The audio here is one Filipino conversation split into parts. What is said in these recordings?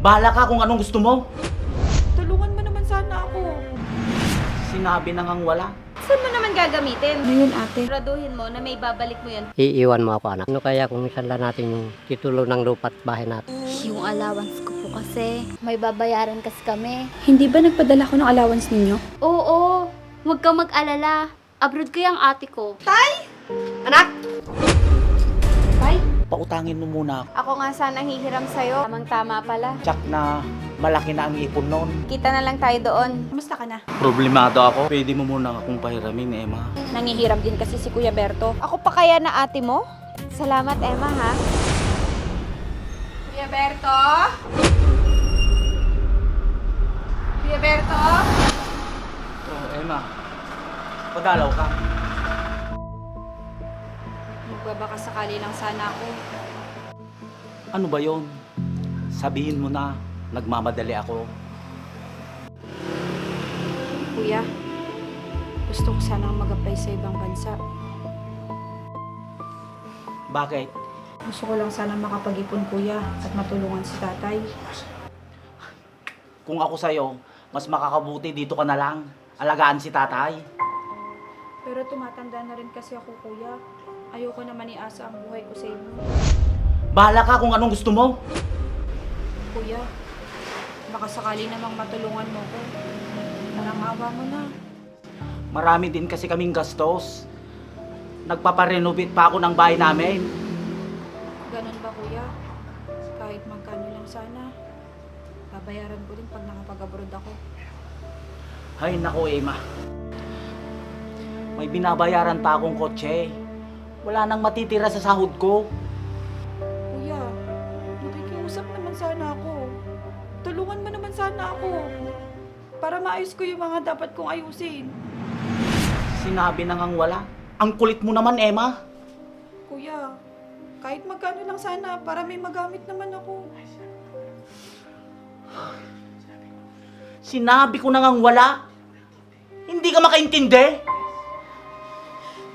Bahala ka kung anong gusto mo. Tulungan mo naman sana ako. Sinabi na ngang wala. Saan mo naman gagamitin? Ano yun, ate? Siguraduhin mo na may babalik mo yun. Iiwan mo ako, anak. Ano kaya kung isan lang natin yung titulo ng lupa't bahay natin? Yung allowance ko po kasi, may babayaran kasi kami. Hindi ba nagpadala ko ng allowance ninyo? Oo, huwag kang mag-alala. Abroad kaya ang ate ko. Anak! Pautangin mo muna ako. Ako nga sana hihiram sa'yo. Tamang-tama pala. Tsak na malaki na ang ipon nun. Kita na lang tayo doon. Kamusta ka na? Problemado ako. Pwede mo muna akong pahiramin, Emma. Nangihiram din kasi si Kuya Berto. Ako pa kaya na ate mo? Salamat, Emma, ha? Kuya Berto? Kuya Berto? Oh, Emma. Padalaw ka. Magbabaka sakali lang sana ako. Ano ba yon? Sabihin mo na, nagmamadali ako. Kuya, gusto ko sanang mag-apply sa ibang bansa. Bakit? Gusto ko lang sanang makapag-ipon, kuya, at matulungan si tatay. Kung ako sa'yo, mas makakabuti dito ka na lang. Alagaan si tatay. Pero tumatanda na rin kasi ako, kuya. Ayoko naman iasa ang buhay ko sa inyo. Bahala ka kung anong gusto mo. Kuya, baka sakali namang matulungan mo ko. Parang awa mo na. Marami din kasi kaming gastos. Nagpaparenovate pa ako ng bahay namin. Ganun ba, kuya? Kahit magkano lang sana, babayaran ko din pag nakapag-abroad ako. Hay nako, Emma. May binabayaran pa akong kotse. Wala nang matitira sa sahod ko. Kuya, nakikiusap naman sana ako. Tulungan mo naman sana ako. Para maayos ko yung mga dapat kong ayusin. Sinabi na ngang wala. Ang kulit mo naman, Emma. Kuya, kahit magkano lang sana para may magamit naman ako. Sinabi ko na ngang wala. Hindi ka makaintindi.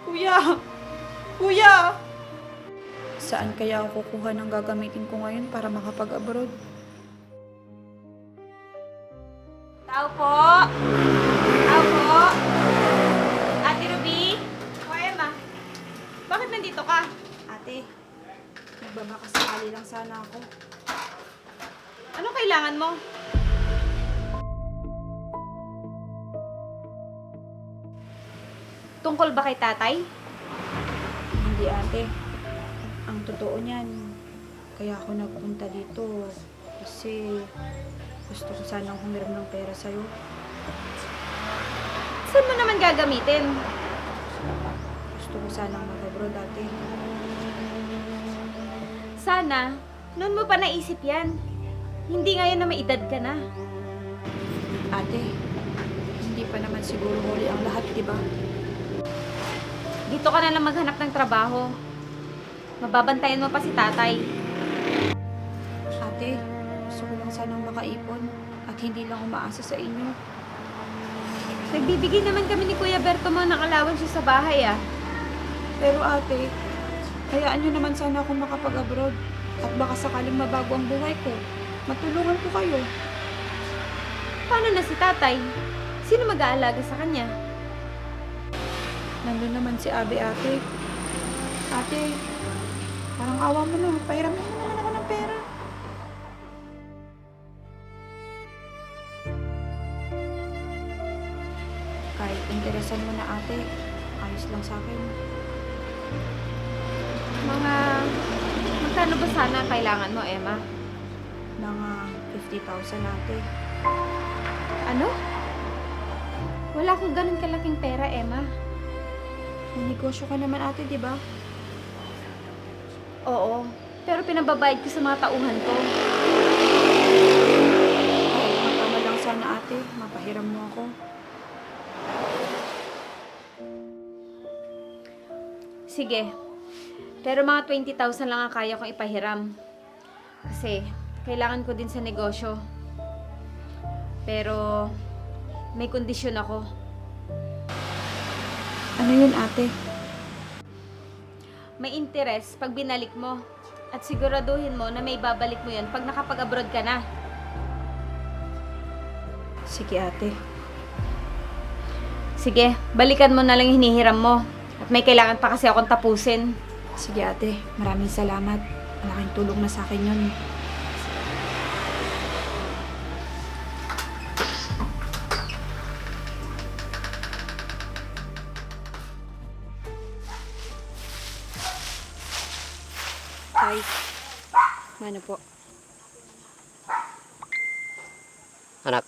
Kuya! Kuya! Saan kaya ako kukuha ng gagamitin ko ngayon para makapag-abroad? Tao po! Tao po! Ate Ruby? O Emma? Bakit nandito ka? Ate, nagbabaka sakali lang sana ako. Anong kailangan mo? Tungkol ba kay tatay? Hindi, ate. Ang totoo niyan, kaya ako nagpunta dito kasi gusto ko sanang humiram ng pera sa'yo. Saan mo naman gagamitin? Gusto ko sanang mag-abroad, ate. Sana, noon mo pa naisip yan. Hindi ngayon na may edad ka na. Ate, hindi pa naman siguro huli ang lahat, di ba? Dito ka na lang maghanap ng trabaho. Mababantayan mo pa si tatay. Ate, gusto ko lang sanang makaipon at hindi lang umaasa sa inyo. Nagbibigay naman kami ni Kuya Berto mo ng allowance sa bahay ah. Pero ate, hayaan nyo naman sana akong makapag-abroad at baka sakaling mabago ang buhay ko. Matulungan ko kayo. Paano na si tatay? Sino mag-aalaga sa kanya? Nandun naman si Abi, ate. Ate, parang awa mo na. Pahiramin mo naman ako ng pera. Kahit interesan mo na, ate, ayos lang sa akin. Magkano ba sana kailangan mo, Emma? Mga 50,000, ate. Ano? Wala akong ganun kalaking pera, Emma. May negosyo ka naman, ate, di ba? Oo, pero pinababayad ko sa mga tauhan ko. Kahit matama lang sana, ate. Mapahiram mo ako. Sige. Pero mga 20,000 lang ang kaya kong ipahiram. Kasi, kailangan ko din sa negosyo. Pero, may kondisyon ako. Ano yun, ate? May interes pag binalik mo. At siguraduhin mo na may babalik mo yun pag nakapag-abroad ka na. Sige ate. Sige, balikan mo na lang yung hinihiram mo. At may kailangan pa kasi akong tapusin. Sige ate, maraming salamat. Malaking tulong na sa akin yun. Tay, ano po? Anak,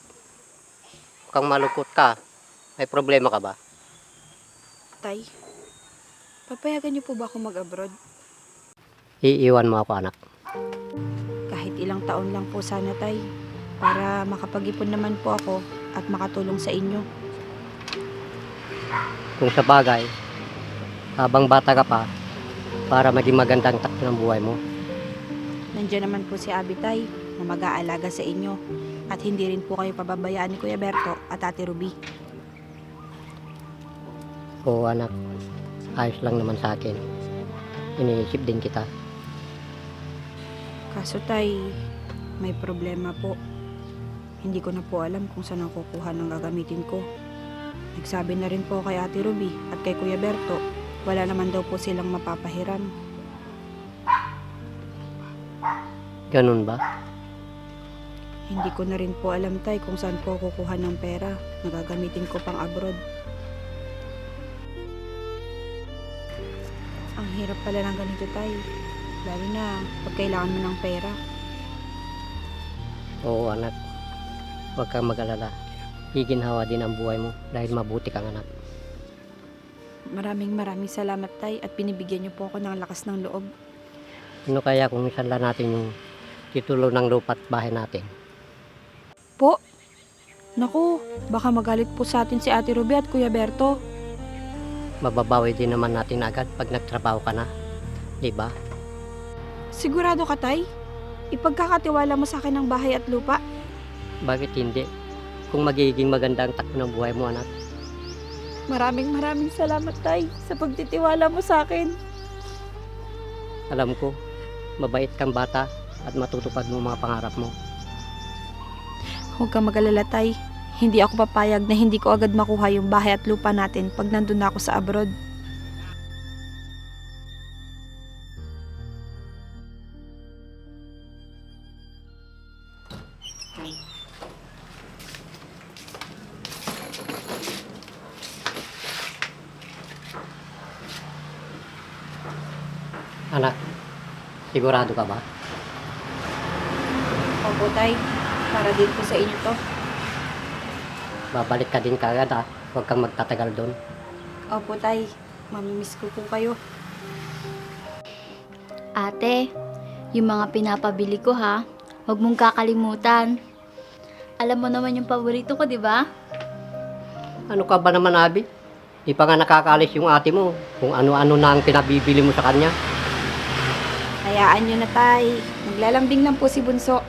mukhang malungkot ka. May problema ka ba? Tay, papayagan niyo po ba ako mag-abroad? Iiwan mo ako, anak. Kahit ilang taon lang po sana, Tay. Para makapag-ipon naman po ako at makatulong sa inyo. Kung sa bagay, habang bata ka pa, para maging magandang takbo ng buhay mo. Nandiyan naman po si Abby, Tay, na mag-aalaga sa inyo. At hindi rin po kayo pababayaan ni Kuya Berto at Ate Ruby. Oo, anak. Ayos lang naman sa akin. Iniisip din kita. Kaso, Tay, may problema po. Hindi ko na po alam kung saan ako kukuha ng gagamitin ko. Nagsabi na rin po kay Ate Ruby at kay Kuya Berto, wala naman daw po silang mapapahiram. Ganun ba? Hindi ko na rin po alam, Tay, kung saan po kukuha ng pera na gagamitin ko pang abroad. Ang hirap pala ng ganito, Tay. Lalo na pag kailangan mo ng pera. Oo, anak. Huwag kang mag-alala. Higinhawa din ang buhay mo dahil mabuti kang anak. Maraming salamat, Tay, at binibigyan niyo po ako ng lakas ng loob. Ano kaya kung isanla natin yung titulo ng lupa't bahay natin? Po? Naku, baka magalit po sa atin si Ate Ruby at Kuya Berto. Mababawi din naman natin agad pag nagtrabaho ka na. Di ba? Sigurado ka, Tay? Ipagkakatiwala mo sa akin ang bahay at lupa? Bakit hindi? Kung magiging maganda ang takbo ng buhay mo, anak. Maraming salamat, Tay, sa pagtitiwala mo sa akin. Alam ko, mabait kang bata at matutupad mo mga pangarap mo. Huwag kang mag-alala, Tay. Hindi ako papayag na hindi ko agad makuha yung bahay at lupa natin pag nandun na ako sa abroad. Anak, sigurado ka ba? Opo, Tay. Para din po sa inyo to. Babalik ka din kagad ah. Huwag kang magtatagal doon. Opo, Tay. Mamimiss ko po kayo. Ate, yung mga pinapabili ko ha, huwag mong kakalimutan. Alam mo naman yung paborito ko, di ba? Ano ka ba naman, Abi? Di pa nga nakakaalis yung ate mo kung ano-ano na ang pinabibili mo sa kanya. Hayaan nyo na, Tay. Maglalambing lang po si Bunso.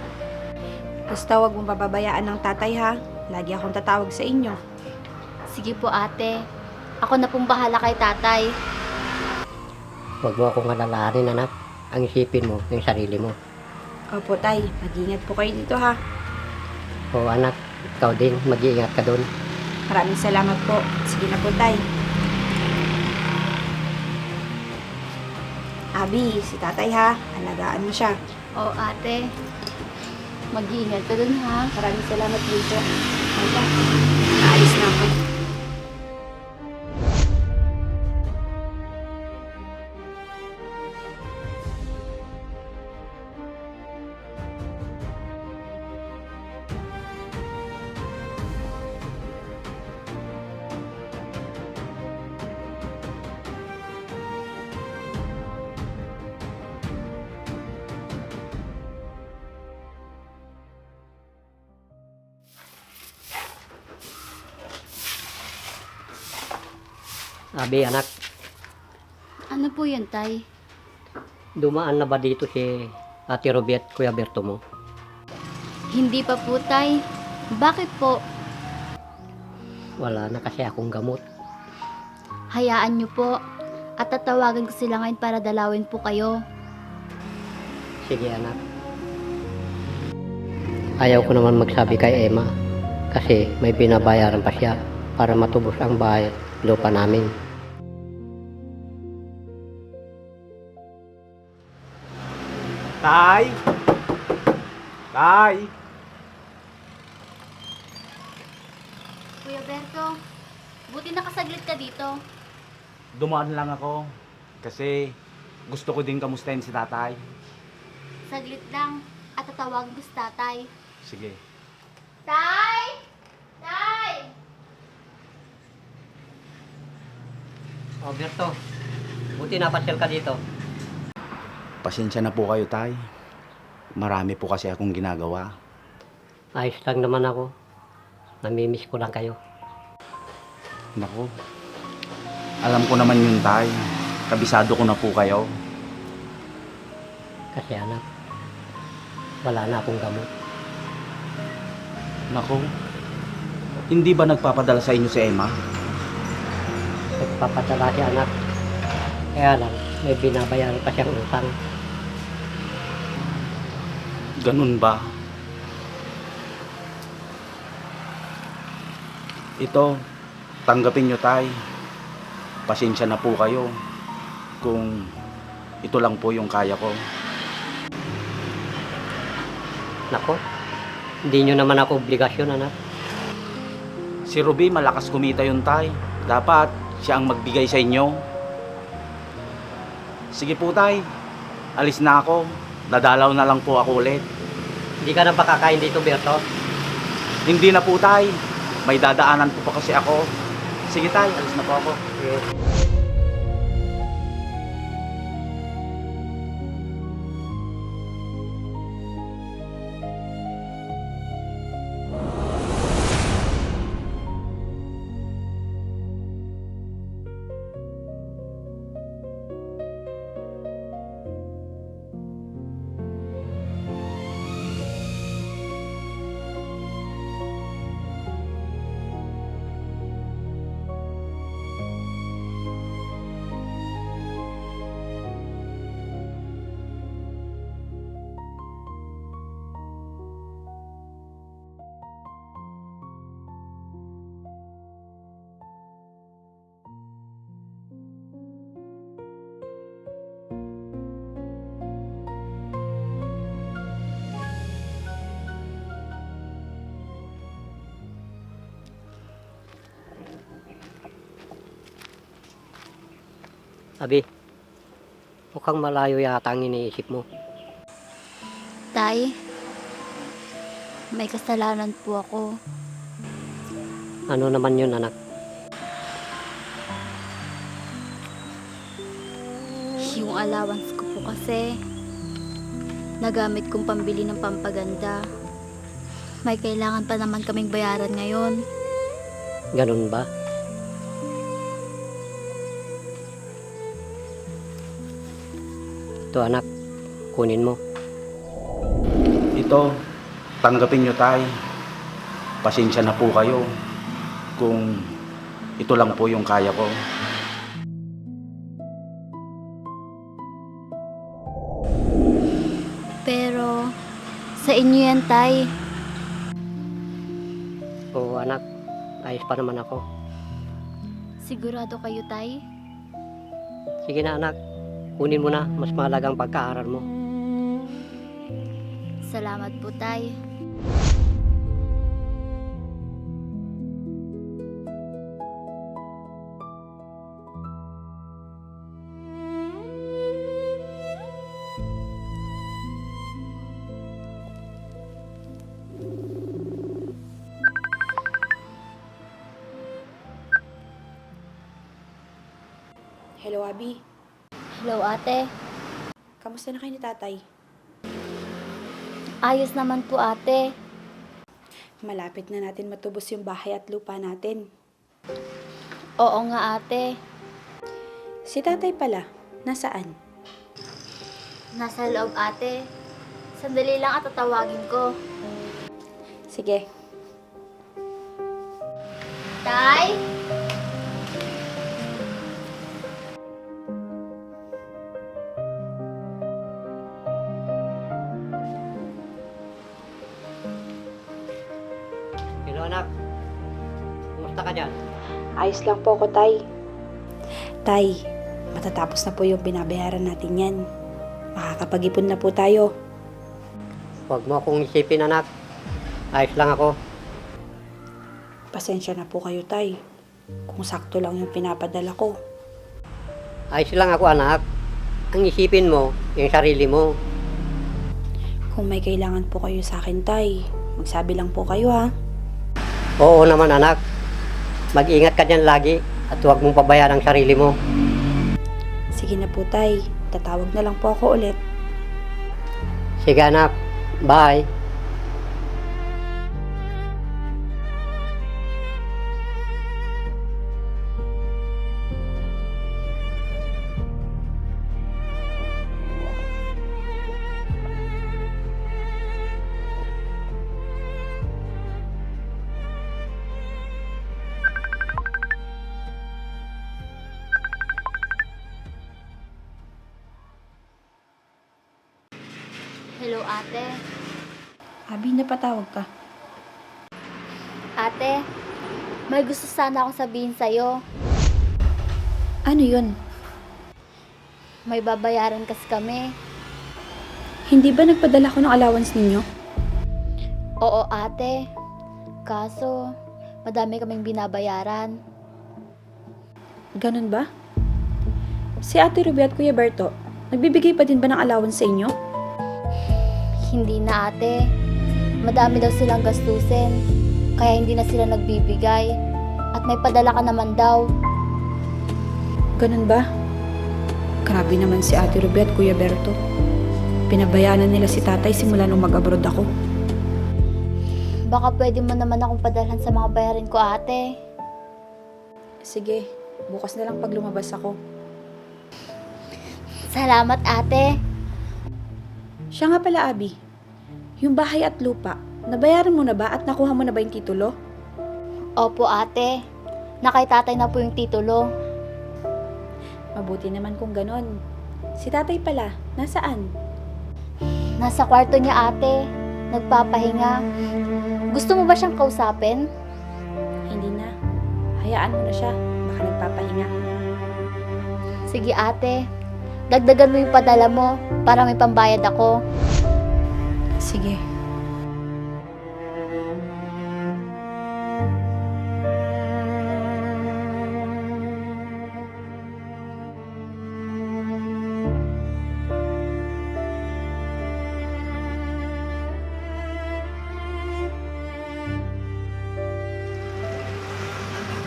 Basta huwag mong bababayaan ng tatay, ha? Lagi akong tatawag sa inyo. Sige po ate, ako na pong bahala kay tatay. Huwag mo akong alalahanin, anak. Ang isipin mo, yung sarili mo. Opo, Tay. Mag-ingat po kayo dito, ha? Oo, anak. Ikaw din, mag-iingat ka doon. Maraming salamat po. Sige na po, Tay. Abi, si tatay, ha? Alagaan mo siya. O ate, mag-iingat ka dun ha. Maraming salamat dito. Hala, naalis na ako. Abi, anak, Ano po yan, tay? dumaan na ba dito si Ate Ruby at Kuya Berto mo? Hindi pa po, tay. Bakit po? Wala na kasi akong gamot. Hayaan niyo po. At tatawagan ko sila ngayon para dalawin po kayo. Sige, anak. Ayaw ko naman magsabi kay Emma Kasi may binabayaran pa siya para matubos ang bahay lupa namin. Tay! Tay! Kuya Berto, buti nakasaglit ka dito. Dumaan lang ako kasi gusto ko din kamustahin si tatay. Saglit lang at tatawagin ko si tatay. Sige. Tay! Tay! Oh, Berto, buti napasyal ka dito. Pasensya na po kayo, tay. Marami po kasi akong ginagawa. Ayos lang naman ako. Namimiss ko lang kayo. Nako. Alam ko naman yun, tay. Kabisado ko na po kayo. Kasi anak, wala na akong gamot. Nako. Hindi ba nagpapadala sa inyo si Emma? Nagpapadala si anak. Kaya lang, may binabayaran pa siyang utang. Ganun ba? Ito, tanggapin nyo, tay. Pasensya na po kayo kung ito lang po yung kaya ko. Nako, hindi nyo naman ako obligasyon, anak. Si Ruby malakas kumita yun, tay. Dapat siya ang magbigay sa inyo. Sige po, tay. Alis na ako. Dadalaw na lang po ako ulit. Hindi ka na pakakain dito, Berto. Hindi na po, tay. May dadaanan po pa kasi ako. Sige, tay. Alis na po ako. Abi, mukhang malayo yata ang iniisip mo. Tay, may kasalanan po ako. Ano naman yun, anak? Yung allowance ko po kasi, nagamit kong pambili ng pampaganda. May kailangan pa naman kaming bayaran ngayon. Ganun ba? Ito, anak, kunin mo. Ito, tanggapin nyo, tay. Pasensya na po kayo kung ito lang po yung kaya ko. Pero, sa inyo yan, Tay. Oo, anak, ayos pa naman ako. Sigurado kayo, Tay? Sige na, anak, kunin mo na. Mas mahalagang pagkaaral mo. Salamat po, Tay. Hello, Abby. Hello, ate. Kamusta na kayo ni tatay? Ayos naman po, ate. Malapit na natin matubos yung bahay at lupa natin. Oo nga, ate. Si tatay pala, nasaan? Nasa loob, ate. Sandali lang at tatawagin ko. Sige. Tay? Yun Hello anak. Kumusta ka dyan? Ayos lang po ako, Tay. Tay, matatapos na po yung binabayaran natin yan. Makakapag-ipon na po tayo. Huwag mo akong isipin anak. Ayos lang ako. Pasensya na po kayo, Tay. Kung sakto lang yung pinapadala ko. Ayos lang ako anak. Ang isipin mo, yung sarili mo. Kung may kailangan po kayo sa akin, Tay, magsabi lang po kayo, ha? Oo naman anak. Mag-ingat ka dyan lagi at huwag mong pabayaan ang sarili mo. Sige na po, Tay. Tatawag na lang po ako ulit. Sige anak. Bye. Hello, ate. Abi, napatawag ka. Ate, may gusto sana akong sabihin sa'yo. Ano yun? May babayaran kasi kami. Hindi ba nagpadala ko ng allowance ninyo? Oo, ate. Kaso, madami kaming binabayaran. Ganun ba? Si Ate Ruby at Kuya Berto, nagbibigay pa din ba ng allowance sa inyo? Hindi na, ate. Madami daw silang gastusin. Kaya hindi na sila nagbibigay. At may padala ka naman daw. Ganun ba? Grabe naman si Ate Ruby at Kuya Berto. Pinabayaanan nila si tatay simula nung mag-abroad ako. Baka pwede mo naman akong padalhan sa mga bayarin ko, ate. Sige, bukas na lang pag lumabas ako. Salamat, ate. Siya nga pala, Abi. Yung bahay at lupa, nabayaran mo na ba at nakuha mo na ba yung titulo? Opo, ate. Nakay tatay na po yung titulo. Mabuti naman kung ganon. Si tatay pala, nasaan? Nasa kwarto niya, ate. Nagpapahinga. Gusto mo ba siyang kausapin? Hindi na. Hayaan mo na siya. Baka nagpapahinga. Sige, ate. Dagdagan mo yung padala mo para may pambayad ako. Sige.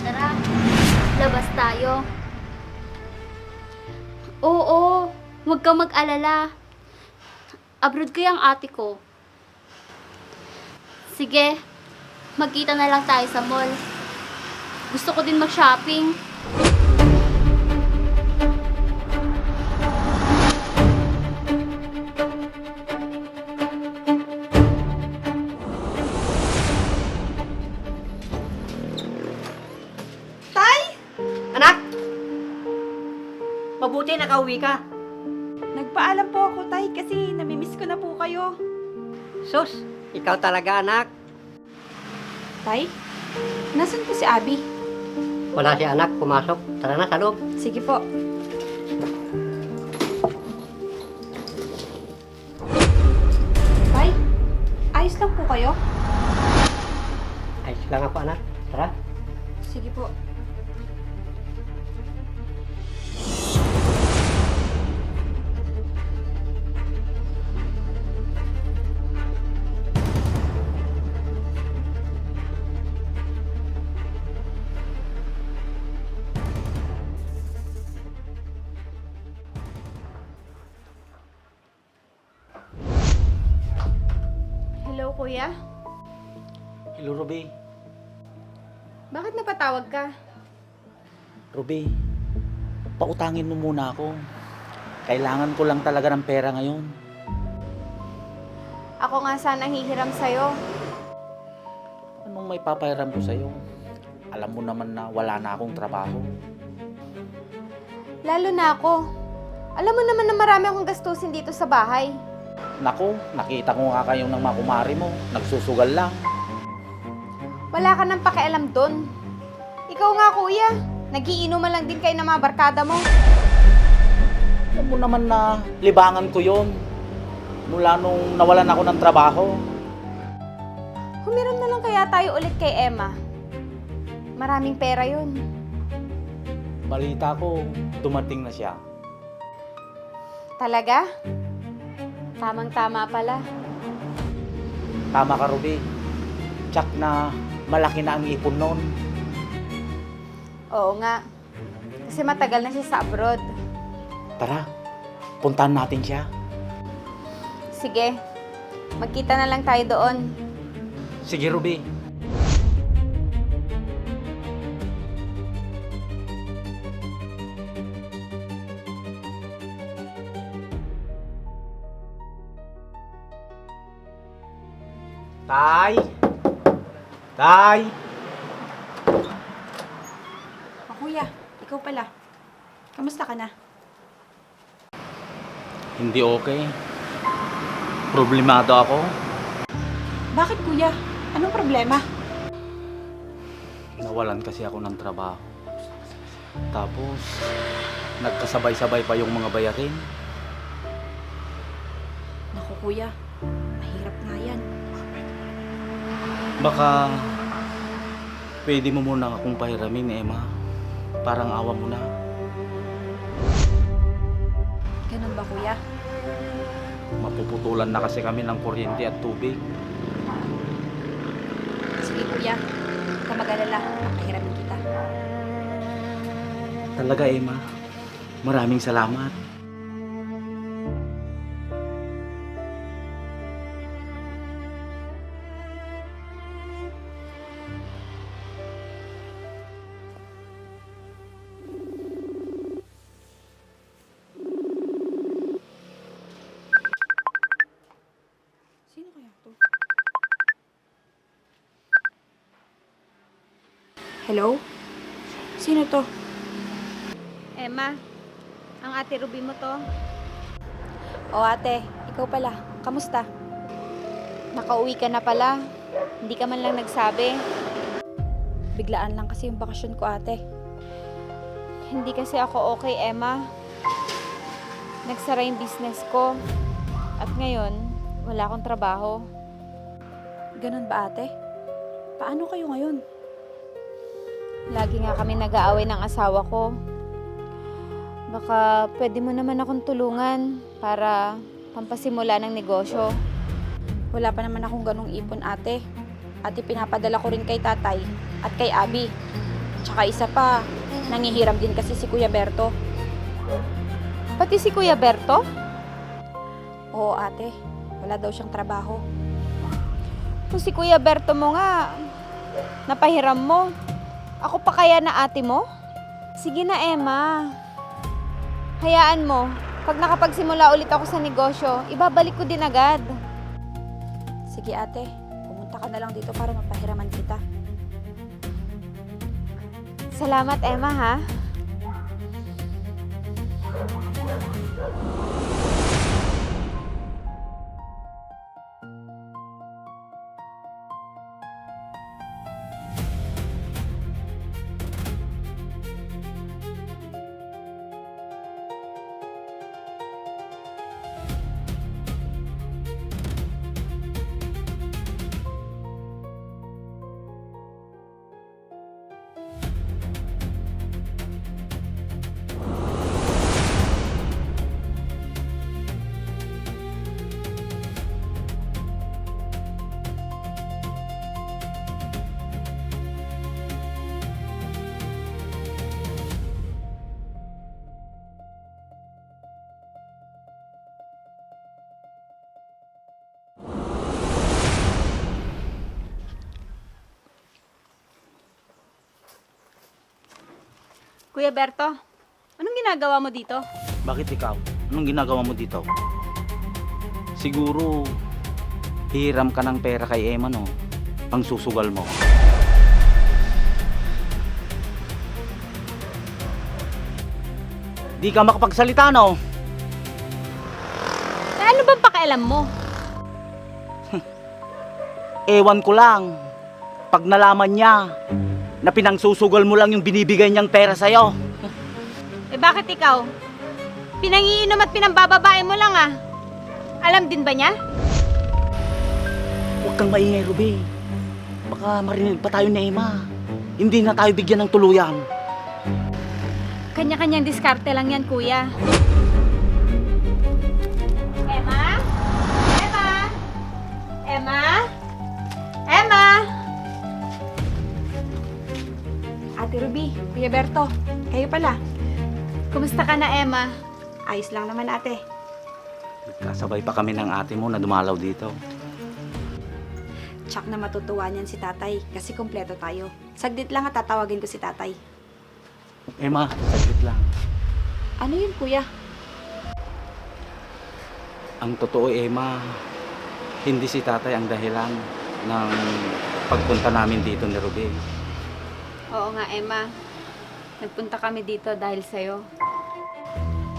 Tara, labas tayo. Oo, huwag kang mag-alala. Abroad kaya ang ate ko. Sige, magkita na lang tayo sa mall. Gusto ko din mag-shopping. Anak! Mabuti nakauwi ka. Nagpaalam po ako, Tay, kasi namimiss ko na po kayo. Sus, ikaw talaga anak. Tay, nasan po si Abi? Wala si anak, pumasok. Tara na sa loob. Sige po. Tay, ayos lang po kayo? Ayos lang ako anak. Tara. Sige po. Hello, kuya. Hello, Ruby. Bakit napatawag ka? Ruby, pautangin mo muna ako. Kailangan ko lang talaga ng pera ngayon. Ako nga sana hihiram sa'yo. Anong may papahiram ko sa'yo? Alam mo naman na wala na akong trabaho. Lalo na ako. Alam mo naman na marami akong gastusin dito sa bahay. Naku, nakita ko nga kayo ng makumari mo. Nagsusugal lang. Wala ka nang pakialam doon. Ikaw nga kuya, nagiinuman lang din kayo ng mga barkada mo. Alam mo naman na libangan ko yon mula nung nawalan ako ng trabaho. Humiram na lang kaya tayo ulit kay Emma. Maraming pera yun. Balita ko, dumating na siya. Talaga? Tamang-tama pala. Tama ka, Ruby. Tsak na malaki na ang ipon nun. Oo nga. Kasi matagal na siya sa abroad. Tara, puntahan natin siya. Sige, magkita na lang tayo doon. Sige, Ruby. Tay! Tay! Kuya, ikaw pala. Kamusta ka na? Hindi okay. Problemado ako. Bakit kuya? Anong problema? Nawalan kasi ako ng trabaho. Tapos, nagkasabay-sabay pa yung mga bayarin. Naku kuya, mahirap nga yan. Baka pwede mo muna akong pahiramin, Emma. Parang awa mo na. Ganun ba kuya? Mapuputulan na kasi kami ng kuryente at tubig. Sige kuya, huwag ka mag-alala. Papahiramin kita. Talaga, Emma. Maraming salamat. Sino kaya to? Hello? Sino to? Emma, ang ate Ruby mo to. O ate, ikaw pala. Kamusta? Nakauwi ka na pala. Hindi ka man lang nagsabi. Biglaan lang kasi yung bakasyon ko ate. Hindi kasi ako okay, Emma. Nagsara yung business ko. At ngayon, wala akong trabaho. Ganun ba ate? Paano kayo ngayon? Lagi nga kami nag-aaway ng asawa ko. Baka pwede mo naman akong tulungan para pampasimula ng negosyo. Wala pa naman akong ganong ipon ate. At ipinapadala ko rin kay tatay at kay Abby. Tsaka isa pa, nangihiram din kasi si Kuya Berto. Pati si Kuya Berto? Oo ate, wala daw siyang trabaho. Kung si Kuya Berto mo nga, napahiram mo. Ako pa kaya na ate mo? Sige na, Emma. Hayaan mo. Pag nakapagsimula ulit ako sa negosyo, ibabalik ko din agad. Sige ate, pumunta ka na lang dito para mapahiraman kita. Salamat, Emma, ha? Kuya Berto, anong ginagawa mo dito? Bakit ikaw? Anong ginagawa mo dito? Siguro, hiram ka ng pera kay Emma, no? Pang susugal mo. Di ka makapagsalita, no? Ano bang pakialam mo? Ewan ko lang. Pag nalaman niya na pinangsusugal mo lang yung binibigay niyang pera sa'yo. Eh bakit ikaw? Pinangiinom at pinambababae mo lang ah. Alam din ba niya? Huwag kang maingay, Ruby. Baka marinig pa tayo ni Emma. Hindi na tayo bigyan ng tuluyan. Kanya-kanyang diskarte lang yan, kuya. Emma? Emma? Emma? Emma? Ate Ruby, Kuya Berto, kayo pala. Kumusta ka na, Emma? Ayos lang naman ate. Kasabay pa kami ng ate mo na dumalaw dito. Tsak na matutuwa niyan si tatay kasi kompleto tayo. Saglit lang at tatawagin ko si tatay. Emma, saglit lang. Ano yun kuya? Ang totoo, Emma, hindi si tatay ang dahilan ng pagpunta namin dito ni Ruby. Oo nga, Emma. Nagpunta kami dito dahil sa'yo.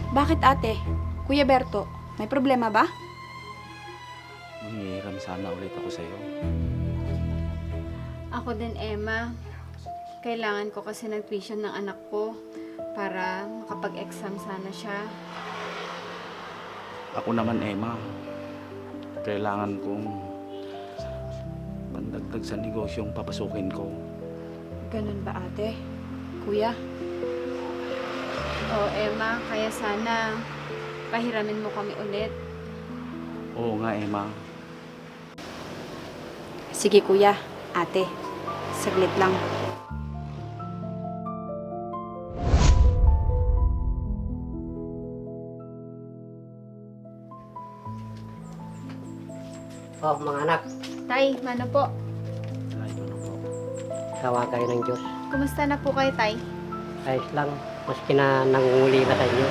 Bakit ate? Kuya Berto, may problema ba? Manghihiram sana ulit ako sa'yo. Ako din, Emma. Kailangan ko kasi ng tuition ng anak ko para makapag-exam sana siya. Ako naman, Emma, kailangan kong pandagdag sa negosyong papasukin ko. Ganun ba ate? Kuya? Oo, Emma. Kaya sana pahiramin mo kami ulit. Oo nga, Emma. Sige kuya, ate. Saglit lang. Oh, mga anak, Tay, mano po? Ito na po. tawa kayo ng Diyos. Kumusta na po kayo, Tay? Ayos lang, maski na nangunguli na sa inyo.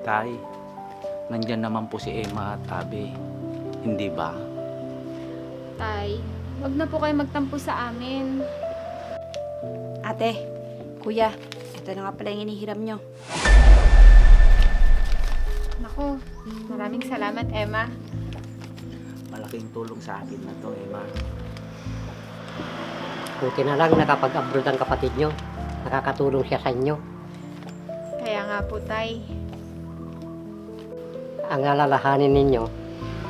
Tay, nandyan naman po si Emma at Abby. Hindi ba? Tay, wag na po kayo magtampo sa amin. Ate, kuya, ito na nga pala yung inihiram nyo. Naku, maraming salamat, Emma. Malaking tulong sa akin na to, Emma. Buti na lang nakapag-abroad ang kapatid nyo. Nakakatulong siya sa inyo. Kaya nga po, Tay. Ang alalahanin ninyo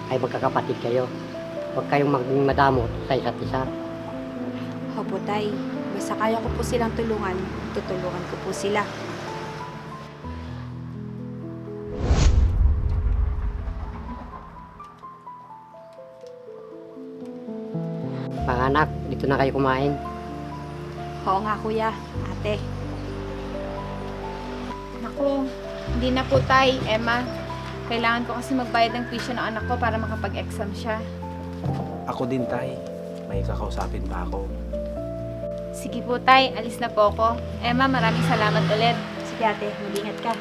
ay magkakapatid kayo. Huwag kayong maging madamot sa isa't isa. Opo tay, basta kaya ko po silang tulungan, tutulungan ko po sila. Mga anak, dito na kayo kumain. Oo nga kuya, ate. Naku, hindi na po, Tay. Emma, kailangan ko kasi magbayad ng tuition ng anak ko para makapag-exam siya. Ako din, Tay. May kakausapin pa ako. Sige po, Tay. Alis na po ako. Emma, maraming salamat ulit. Sige ate, mag-ingat ka.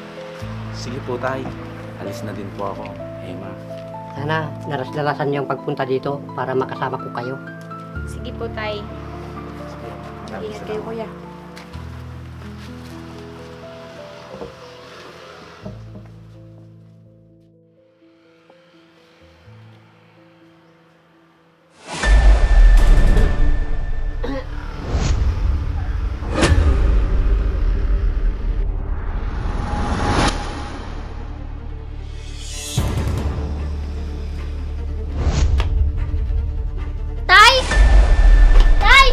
Sige po, Tay. Alis na din po ako, Emma. Sana naras-dalasan niyo ang pagpunta dito para makasama ko kayo. Sige po, Tay. Sige. Mag-ingat kayo kuya. Tay! Tay!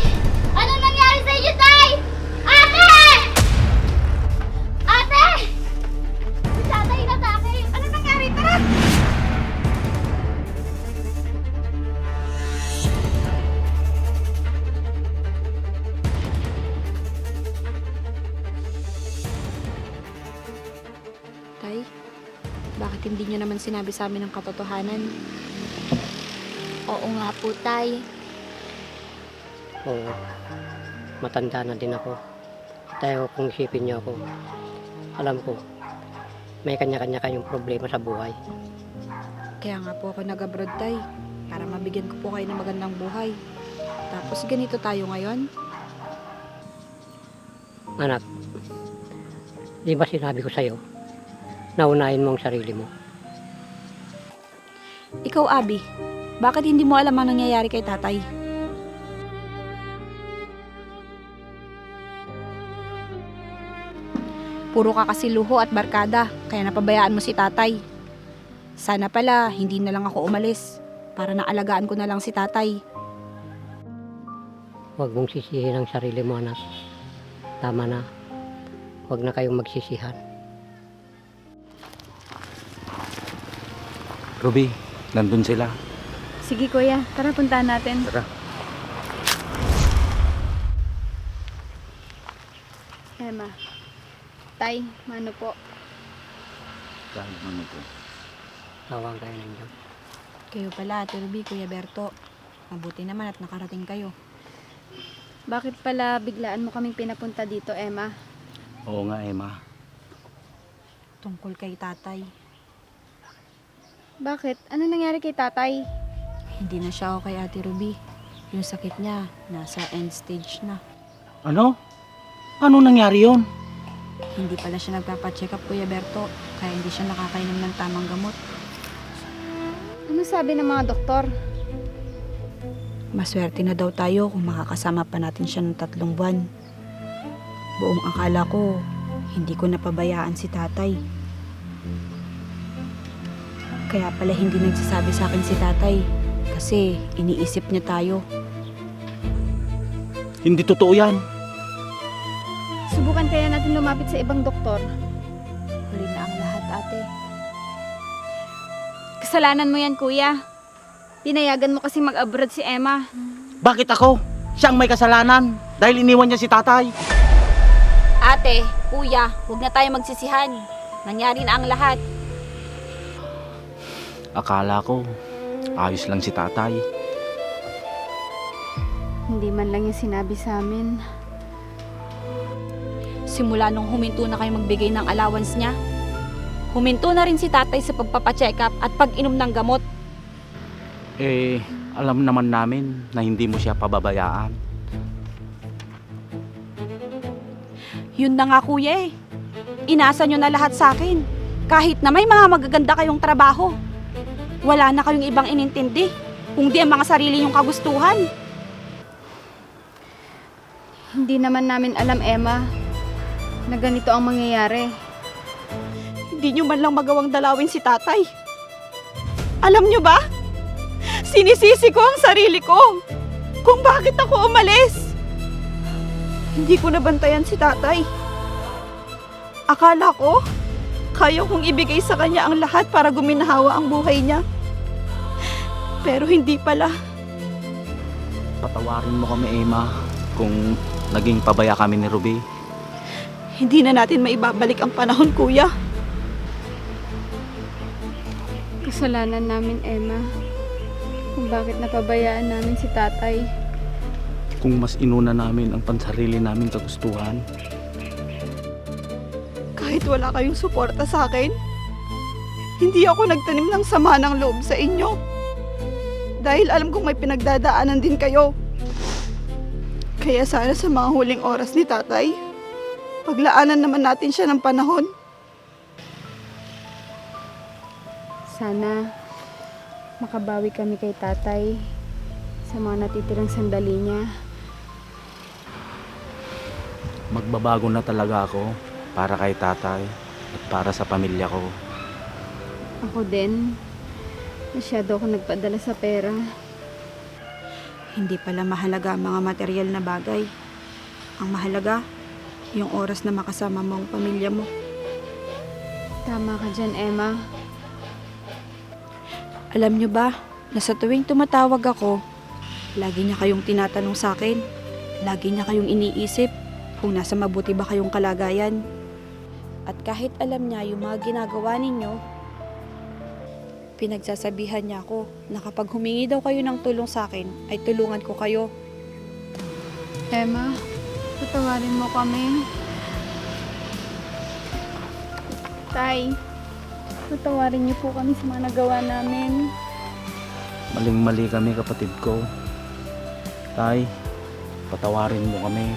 Ano nangyari sa inyo, Tay? Ate! Ate! Si tatay inatake. Ano nangyari? Tara! Tay, bakit hindi nyo naman sinabi sa amin ang katotohanan? Oo nga po, Tay. Oo, matanda na din ako. Tayo kung isipin niyo ako. Alam ko, may kanya-kanya kayong problema sa buhay. Kaya nga po ako nag-abroad tay, para mabigyan ko po kayo ng magandang buhay. Tapos ganito tayo ngayon? Anak, di ba sinabi ko sa'yo, naunahin mo ang sarili mo? Ikaw Abi, bakit hindi mo alam ang nangyayari kay tatay? Puro ka kasi luho at barkada, kaya napabayaan mo si tatay. Sana pala, hindi na lang ako umalis para naalagaan ko na lang si tatay. Huwag mong sisihin ang sarili mo, anak. Tama na. Huwag na kayong magsisihan. Ruby, nandun sila. Sige kuya, tara puntahan natin. Tara. Emma. Tay, mano po? Dahil ano po. Tawang kayo ng Diyos. Kayo pala, Ate Ruby, Kuya Berto. Mabuti naman at nakarating kayo. Bakit pala biglaan mo kaming pinapunta dito, Emma? Oo nga, Emma. Tungkol kay tatay. Bakit? Ano nangyari kay tatay? Hindi na siya okay, Ate Ruby. Yung sakit niya, nasa end stage na. Ano? Ano nangyari yon? Hindi pala siya nagpapacheck up, Kuya Berto. Kaya hindi siya nakakainom ng tamang gamot. Ano sabi ng mga doktor? Maswerte na daw tayo kung makakasama pa natin siya ng 3 buwan. Buong akala ko, hindi ko napabayaan si tatay. Kaya pala hindi nagsasabi sa akin si tatay kasi iniisip niya tayo. Hindi totoo yan. Subukan kaya natin lumapit sa ibang doktor. Huli na ang lahat, ate. Kasalanan mo yan, kuya. Pinayagan mo kasi mag-abroad si Emma. Bakit ako? Siyang may kasalanan dahil iniwan niya si tatay. Ate, kuya, huwag na tayo magsisihan. Nangyari na ang lahat. Akala ko, ayos lang si tatay. Hindi man lang yung sinabi sa amin. Simula nung huminto na kayo magbigay ng allowance niya, huminto na rin si tatay sa pagpapacheck up at pag-inom ng gamot. Eh, alam naman namin na hindi mo siya pababayaan. Yun na nga, kuya eh. Inasa nyo na lahat sa akin. Kahit na may mga magaganda kayong trabaho. Wala na kayong ibang inintindi. Kung di ang mga sarili yung kagustuhan. Hindi naman namin alam, Emma, na ganito ang mangyayari. Hindi nyo man lang magawang dalawin si tatay. Alam nyo ba? Sinisisi ko ang sarili ko. Kung bakit ako umalis. Hindi ko nabantayan si tatay. Akala ko, kaya kong ibigay sa kanya ang lahat para guminahawa ang buhay niya. Pero hindi pala. Patawarin mo kami, Emma, kung naging pabaya kami ni Ruby. Hindi na natin maibabalik ang panahon, kuya. Kasalanan namin, Emma, kung bakit napabayaan namin si tatay. Kung mas inuna namin ang pansarili naming kagustuhan. Kahit wala kayong suporta sa akin, hindi ako nagtanim ng sama ng loob sa inyo. Dahil alam kong may pinagdadaanan din kayo. Kaya sana sa mga huling oras ni tatay, paglaanan naman natin siya ng panahon. Sana makabawi kami kay tatay sa mga natitirang sandali niya. Magbabago na talaga ako para kay tatay at para sa pamilya ko. Ako din, masyado ako nagpadala sa pera. Hindi pala mahalaga ang mga material na bagay. Ang mahalaga, yung oras na makasama mo ang pamilya mo. Tama ka dyan, Emma. Alam nyo ba, na sa tuwing tumatawag ako, lagi niya kayong tinatanong sa akin. Lagi niya kayong iniisip kung nasa mabuti ba kayong kalagayan. At kahit alam niya yung mga ginagawa ninyo, pinagsasabihan niya ako na kapag humingi daw kayo ng tulong sa akin, ay tulungan ko kayo. Emma, patawarin mo kami. Tay, patawarin niyo po kami sa mga nagawa namin. Maling-mali kami, kapatid ko. Tay, patawarin mo kami.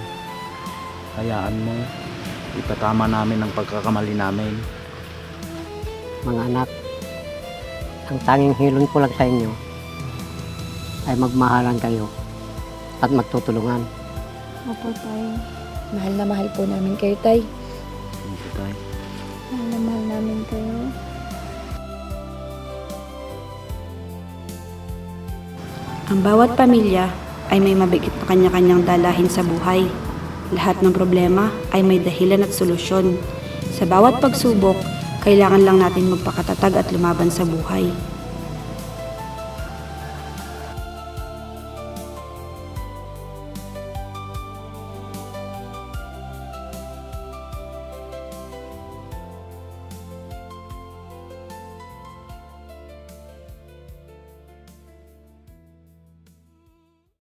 Hayaan mo. Itatama namin ang pagkakamali namin. Mga anak, ang tanging hilon ko lang sa inyo ay magmahalan kayo at magtutulungan. Opo, Tay. Mahal na mahal po namin kayo, Tay. Thank you, Tay. Mahal na mahal namin kayo. Ang bawat pamilya ay may mabigat na kanya-kanyang dalahin sa buhay. Lahat ng problema ay may dahilan at solusyon. Sa bawat pagsubok, kailangan lang natin magpakatatag at lumaban sa buhay.